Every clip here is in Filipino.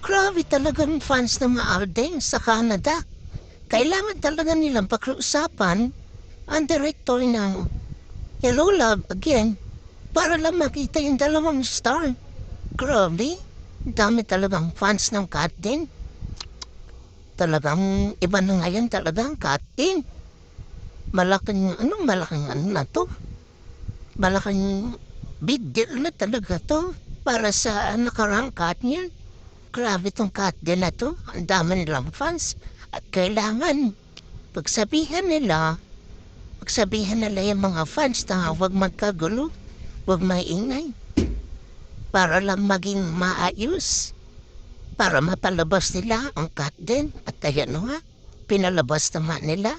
Grabe talagang fans ng mga Arden sa Canada. Kailangan talaga nilang pakiusapan ang director ng Hello Love Again para lang makita yung dalawang star. Grabe, dami talagang fans ng Kat din. Talagang iba na ngayon talagang Kat din. Malaking ano na to? Malaking big deal na talaga to para sa nakarang Kat niya. Grabe tong Kat din na to. Ang dami nilang fans. At kailangan pagsabihan nila yung mga fans na huwag magkagulo, huwag maingay. Para lang maging maayos. Para mapalabas nila ang Kat din. At ayan nga, pinalabas naman nila.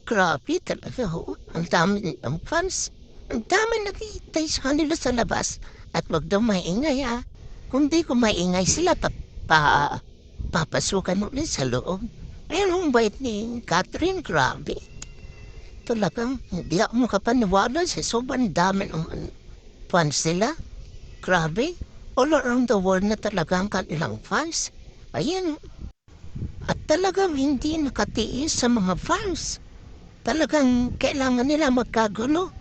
Grabe talaga ho. Ang dami nilang fans. Ang dami nakikita sa kanila sa labas. At wag daw maingay ha. Kung di ko maingay sila, papasukan ulit sa loob. Ayun ang bait ni Catherine, grabe. Talagang hindi ako makapaniwala sa sobrang dami ng fans nila. Grabe. All around the world na talaga ang kanilang fans. Ayan. At talagang hindi nakatiis sa mga fans. Talagang kailangan nila magkagulo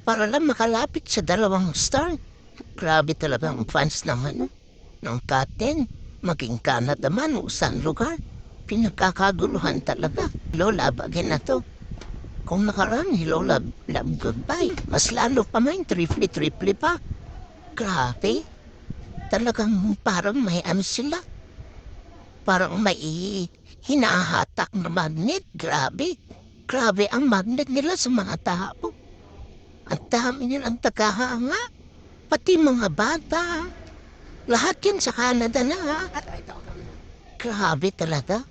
para lang makalapit sa dalawang star. Grabe talaga ang fans naman ng Katen. Maging Canada man o saan lugar. Pinagkakaguluhan talaga. Lola, bagay na to. Kung nakaraan, Lola, love goodbye. Mas lalo pa man, triple pa. Grabe. Talagang parang may ano sila. Parang may hinahatak na magnet. Grabe. Grabe ang magnet nila sa mga tao. Ang dami nilang tagahanga. Pati mga bata. Lahat yan sa Canada na. Grabe talaga.